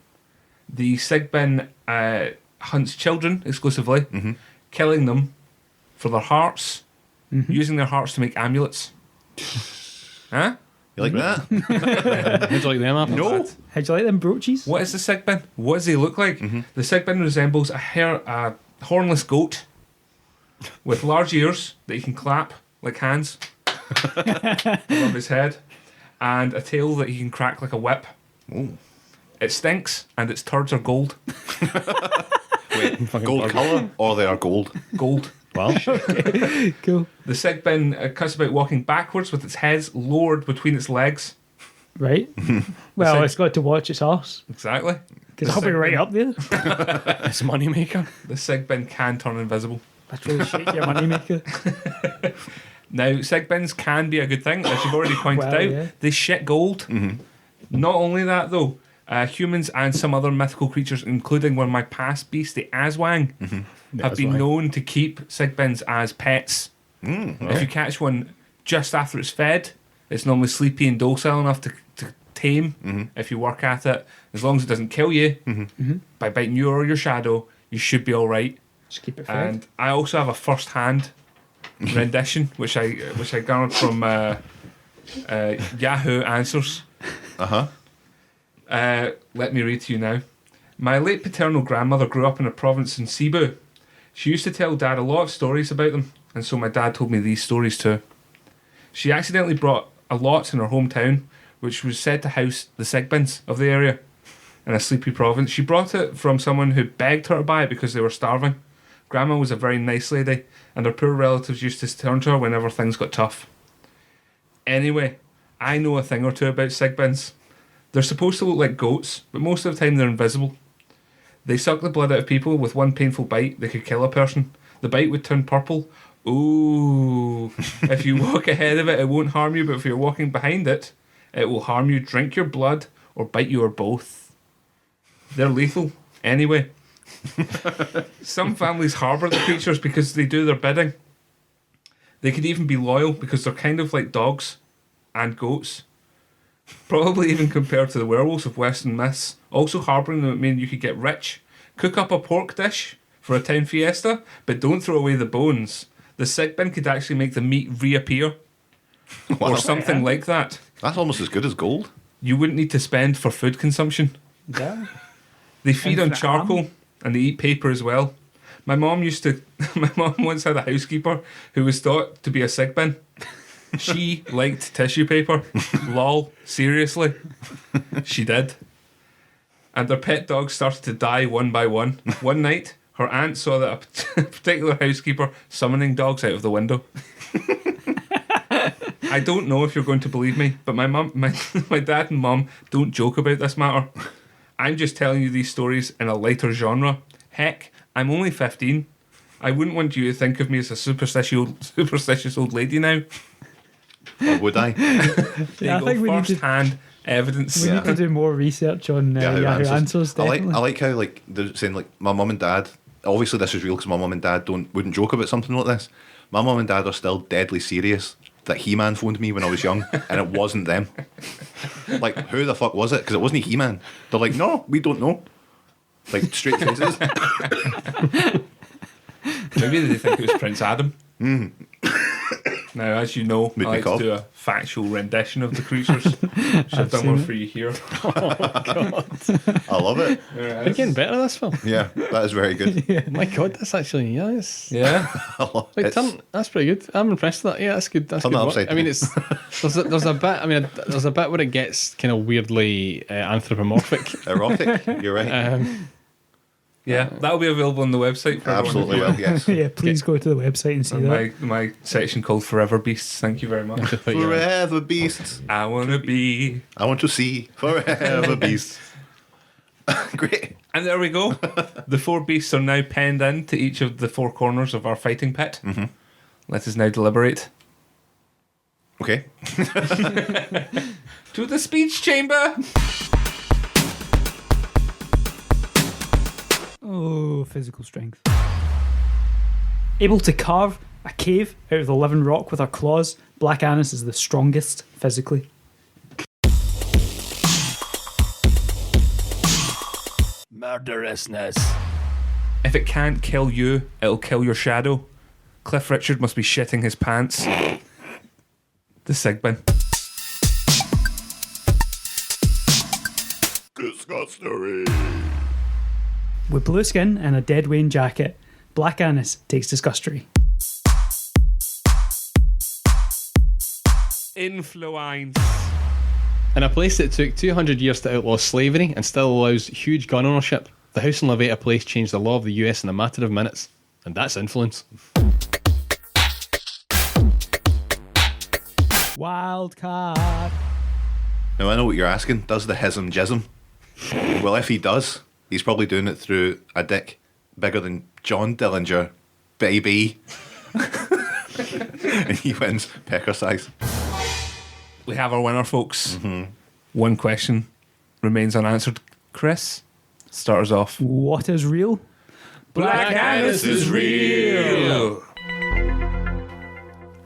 the Sigbin hunts children exclusively, killing them for their hearts, using their hearts to make amulets. Huh? You like that? How'd you like them apples? No. How'd you like them broochies? What is the Sigbin? What does he look like? The Sigbin resembles a hornless goat with large ears that he can clap like hands above his head, and a tail that he can crack like a whip. Ooh. It stinks, and its turds are gold. Wait, gold colour or they are gold? Gold. Well, Cool. The Sigbin cuts about walking backwards with its head lowered between its legs. Right. Well, Sig- it's got to watch its arse. Exactly. Because it'll be right up there. it's a money maker. The Sigbin can turn invisible. That's really shake your moneymaker. Now, Sigbins can be a good thing, as you've already pointed Well, out. yeah. They shit gold. Not only that, though, humans and some other mythical creatures, including one of my past beasts, the Aswang, have been Aswang. known to keep Sigbins as pets. If you catch one just after it's fed, it's normally sleepy and docile enough to tame. If you work at it, as long as it doesn't kill you by biting you or your shadow, you should be all right. Just keep it fed. And I also have a first-hand rendition, which I garnered from Yahoo Answers. Let me read to you now. My late paternal grandmother grew up in a province in Cebu. She used to tell Dad a lot of stories about them, and so my dad told me these stories too. She accidentally brought a lot in her hometown, which was said to house the Sigbins of the area in a sleepy province. She brought it from someone who begged her to buy it because they were starving. Grandma was a very nice lady, and her poor relatives used to turn to her whenever things got tough. Anyway, I know a thing or two about Sigbins. They're supposed to look like goats, but most of the time they're invisible. They suck the blood out of people. With one painful bite, they could kill a person. The bite would turn purple. Ooh. If you walk ahead of it, it won't harm you, but if you're walking behind it, it will harm you, drink your blood, or bite you, or both. They're lethal. Anyway. Some families harbour the creatures because they do their bidding. They could even be loyal because they're kind of like dogs and goats. Probably even compared to the werewolves of Western myths. Also harbouring them would mean you could get rich, cook up a pork dish for a town fiesta, but don't throw away the bones. The Sigbin could actually make the meat reappear. Wow. Or something like that. That's almost as good as gold. You wouldn't need to spend for food consumption. Yeah. They feed on Infinite charcoal and they eat paper as well. My mom once had a housekeeper who was thought to be a Sigbin. She liked tissue paper. Lol, seriously. She did. And their pet dogs started to die one by one. One night, her aunt saw that a particular housekeeper summoning dogs out of the window. I don't know if you're going to believe me, but my dad and mum don't joke about this matter. I'm just telling you these stories in a lighter genre. Heck, I'm only 15. I wouldn't want you to think of me as a superstitious old lady now. Or would I? Yeah, I think we need to- First-hand evidence. We need to do more research on Yahoo Answers. I Definitely. like how like they're saying like my mum and dad. Obviously, this is real because my mum and dad wouldn't joke about something like this. My mum and dad are still deadly serious that He-Man phoned me when I was young, and it wasn't them. Like, who the fuck was it? Because it wasn't He-Man. They're like, no, we don't know. Like straight faces. Maybe they think it was Prince Adam. Now, as you know, Would I be like cool. to do a factual rendition of the creatures. So I've done one for you here. I love it. We're getting better at this film. Yeah, that is very good. My God, that's actually it's, Yeah. like, that's pretty good. I'm impressed with that. Yeah, that's good. That's Turn good that work. upside I mean, down. it's there's a bit. I mean, there's a bit where it gets kind of weirdly anthropomorphic. Erotic. You're right. Yeah, that'll be available on the website for Absolutely everyone. well. Yes. Yeah, please go to the website and see And that. my section called Forever Beasts. Thank you very much. But, yeah. Forever beasts. I want to be. I want to see forever beasts. Great. And there we go. The 4 beasts are now penned in to each of the 4 corners of our fighting pit. Mm-hmm. Let us now deliberate. Okay. To the speech chamber! Oh, physical strength. Able to carve a cave out of the living rock with her claws, Black Annis is the strongest physically. Murderousness. If it can't kill you, it'll kill your shadow. Cliff Richard must be shitting his pants. The Sigbin. Disgustery. With blue skin and a dead Wayne jacket, Black Annis takes disgustery. Influence. In a place that took 200 years to outlaw slavery and still allows huge gun ownership, the House in Levita Place changed the law of the US in a matter of minutes. And that's influence. Wild card. Now I know what you're asking. Does the hism jism? Well, if he does, he's probably doing it through a dick bigger than John Dillinger, baby. And he wins pecker size. We have our winner, folks. Mm-hmm. One question remains unanswered. Chris, start us off. What is real? Black Annis is real.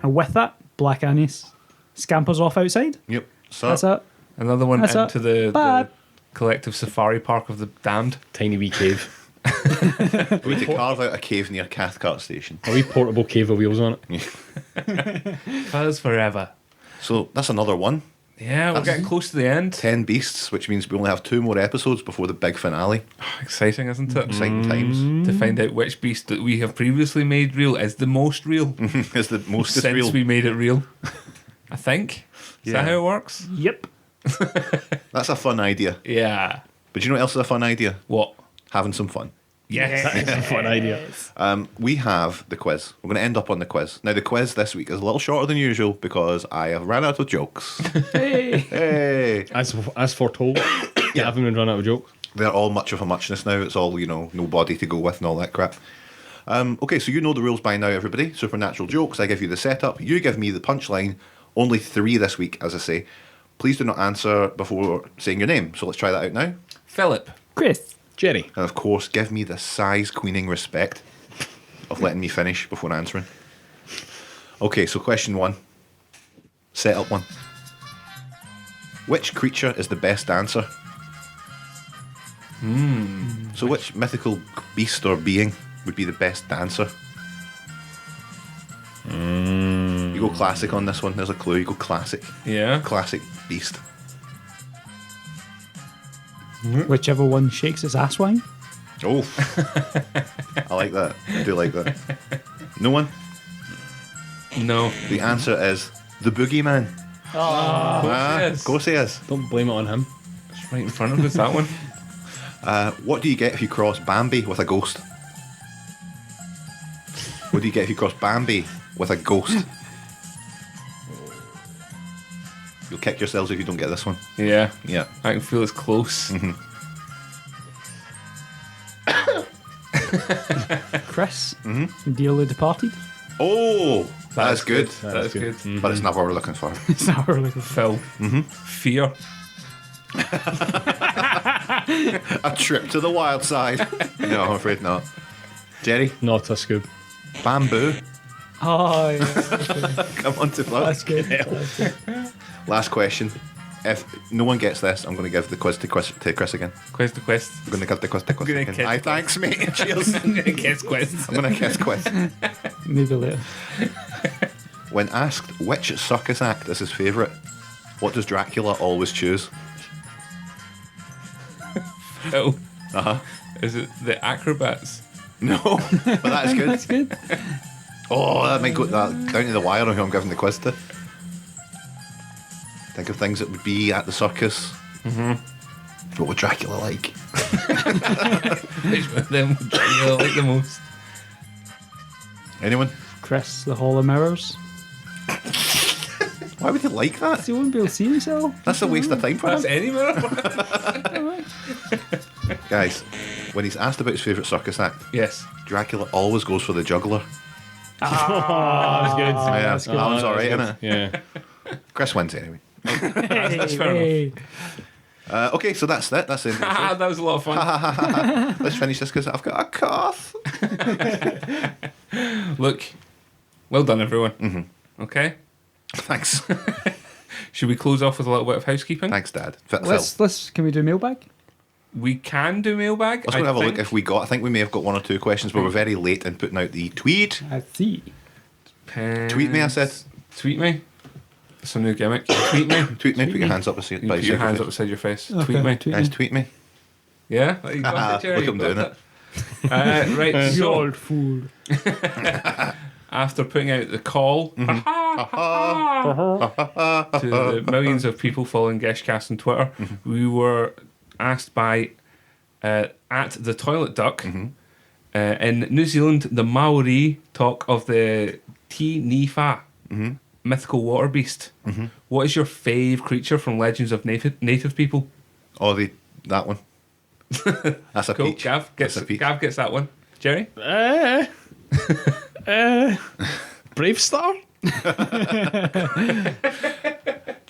And with that, Black Annis scampers off outside. Yep. So That's it. Another one That's into the Bye. collective safari park of the damned. Tiny wee cave. we need to carve out a cave near Cathcart Station. A wee portable cave with wheels on it. Fuzz forever. So that's another one. Yeah, we're That's- getting close to the end. 10 beasts, which means we only have 2 more episodes before the big finale. Exciting, isn't it? Exciting times. To find out which beast that we have previously made real is the most real It's the most since real. we made it real. I think. Is that Yeah. how it works? Yep. That's a fun idea. Yeah. But you know what else is a fun idea? What? Having some fun. Yes. That is a fun idea. We have the quiz. We're going to end up on the quiz. Now, the quiz this week is a little shorter than usual because I have ran out of jokes. Hey. Hey! As foretold, yeah, I've been run out of jokes. They're all much of a muchness now. It's all, no body to go with and all that crap. Okay, so you know the rules by now, everybody. Supernatural jokes. I give you the setup. You give me the punchline. Only 3 this week, as I say. Please do not answer before saying your name. So let's try that out now. Philip. Chris. Jerry. And of course, give me the size queening respect of letting me finish before answering. Okay, so question 1. Set up 1. Which creature is the best dancer? So which mythical beast or being would be the best dancer? You go classic on this one. There's a clue. You go classic. Yeah. Classic beast. Whichever one shakes its ass wine. Oh. I like that. I do like that. No one? No. The answer is the boogeyman. Yes. Of course he is. Don't blame it on him. It's right in front of us, that one. What do you get if you cross Bambi with a ghost? What do you get if you cross Bambi with a ghost? You'll kick yourselves if you don't get this one. Yeah. Yeah. I can feel it's close. Chris, Dearly Departed. Oh, that's good. That's good. But it's not what we're looking for. It's not really good. Phil. Fear. A trip to the wild side. No, I'm afraid not. Jerry, Not a scoop. bamboo. Oh, yeah. Come on to plug. That's good. That's good. Last question. If no one gets this, I'm going to give the quiz to Chris again. Quest to quest. I'm going to give the quiz to Chris gonna again. kiss Aye, Chris. thanks, mate. Cheers. Guess quest. I'm going to kiss quiz. Maybe later. When asked which circus act is his favourite, what does Dracula always choose? Phil. Uh-huh. Is it the acrobats? No, but that's good. That's good. Oh, that might go down to the wire on who I'm giving the quiz to. Think of things that would be at the circus. What would Dracula like? Which one of them would you like the most? Anyone? Chris, The Hall of Mirrors. Why would he like that? He wouldn't be able to see himself. That's a waste of time for That's him. any mirror. Guys, when he's asked about his favourite circus act, Yes. Dracula always goes for the juggler. Oh, that's good. Yeah, that's good. that one's Oh, alright, that's isn't it? good. Yeah. Chris wins anyway. That's fair Hey. Okay, so that's it. That's it. that was a lot of fun. Let's finish this because I've got a cough. Look, well done, everyone. Okay. Thanks. Should we close off with a little bit of housekeeping? Thanks, Dad. Phil. Can we do mailbag? We can do mailbag. I was going to have a look if we got. I think we may have got one or two questions, but we're very late in putting out the tweet. I see. Tweet me, I said. Tweet me. It's a new gimmick. Tweet me. Tweet me. Put your hands up. You put your hands up beside your face. Tweet me. Guys, tweet me. Yeah? You got it, Jerry. Look, I'm You got doing it. Right, You so old fool. after putting out the call to the millions of people following Geshcast on Twitter, we were asked by at the Toilet Duck in New Zealand, the Maori talk of the Te Nifa, mythical water beast. What is your fave creature from Legends of Native People? Oh, that one. That's a Cool. peach. Gav gets That's a peach. that one. Jerry? Brave Star? Do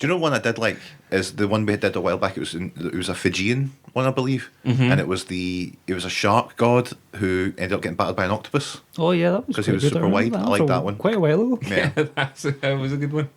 you know one I did like? Is the one we did a while back. It was a Fijian one, I believe, and it was a shark god who ended up getting battered by an octopus. Oh yeah, that was 'Cause he quite was good. super remember wide. I was like a- that one. Quite a while ago. Yeah, That was a good one.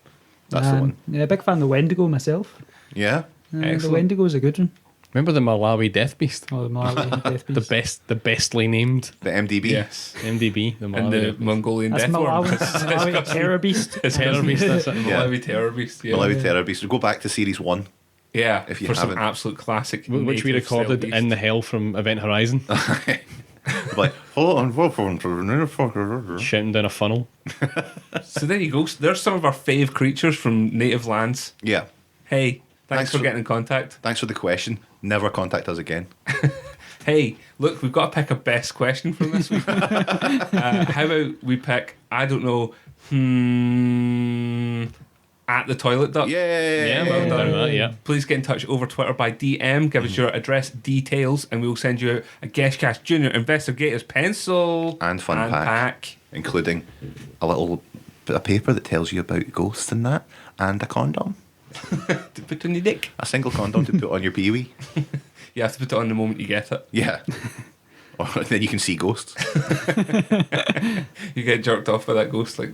that's the one. Yeah, big fan of the Wendigo myself. Yeah, The Excellent. Wendigo's a good one. Remember the Malawi Death Beast? Oh, the Malawi Death Beast. The bestly named the MDB. Yes. MDB. The And Malawi the Death Beast. Mongolian That's deathworm. Malawi Terror Beast. It's Terror Beast, that's it. Yeah. Malawi Terror Beast. Yeah. Malawi Terror Beast. So go back to series 1. Yeah, If you for some haven't. absolute classic. Which we native style recorded beast. in the hell from Event Horizon, Like, hold on. shouting down a funnel. So there you go. So there's some of our fave creatures from native lands. Yeah. Hey, thanks for for- getting in contact. Thanks for the question. Never contact us again. Hey, look, we've got to pick a best question from this week. How about we pick, I don't know, at the Toilet Duck? Yay! Yeah, well done with that, yeah. Please get in touch over Twitter by DM. Give us your address details, and we will send you a Geshcast Junior Investigator's pencil And fun pack. Including a little bit of paper that tells you about ghosts and that, and a condom. to put on your dick. A single condom to put on your peewee. You have to put it on the moment you get it. Yeah. Or then you can see ghosts. You get jerked off by that ghost like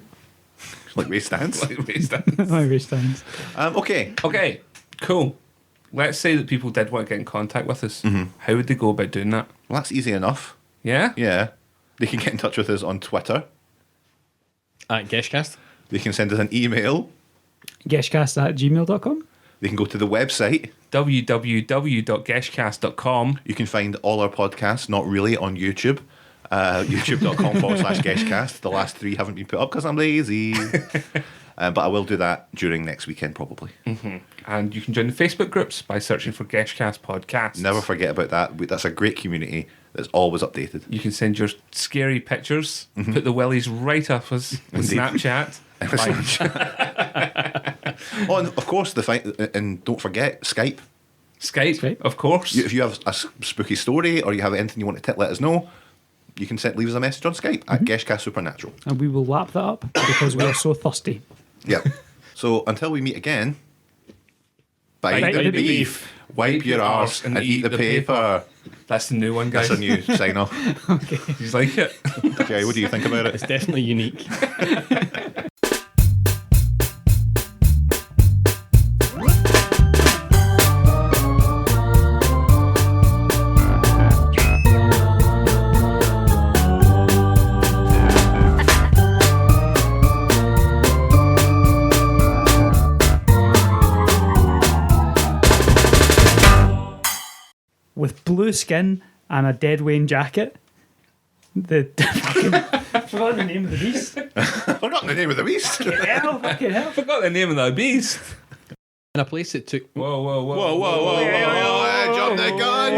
Like Ray Stans. waste. My wrist stands. Okay. Okay, cool. Let's say that people did want to get in contact with us. How would they go about doing that? Well, that's easy enough. Yeah? Yeah. They can get in touch with us on Twitter. At Geshcast. They can send us an email. Geshcast@gmail.com. They can go to the website. www.geshcast.com. You can find all our podcasts, not really, on YouTube. YouTube.com/Geshcast. The last 3 haven't been put up because I'm lazy. But I will do that during next weekend, probably. And you can join the Facebook groups by searching for Geshcast Podcasts. Never forget about that. That's a great community that's always updated. You can send your scary pictures, put the willies right up us in Indeed. Snapchat. Oh, and of course, and don't forget Skype. Skype, of course. If you have a spooky story or you have anything you want to let us know, you can leave us a message on Skype at geshcast supernatural. And we will lap that up because we are so thirsty. Yep. So until we meet again, bite the beef, wipe your arse, and eat the paper. That's the new one, guys. That's a new sign off. Okay. Do you like it? Okay, what do you think about It's it? definitely unique. With blue skin and a dead Wayne jacket. The fucking forgot the name of the beast. Forgotten the name of the beast. Fucking hell. I forgot the name of that beast. In a place that took Whoa. Whoa, jump the gun.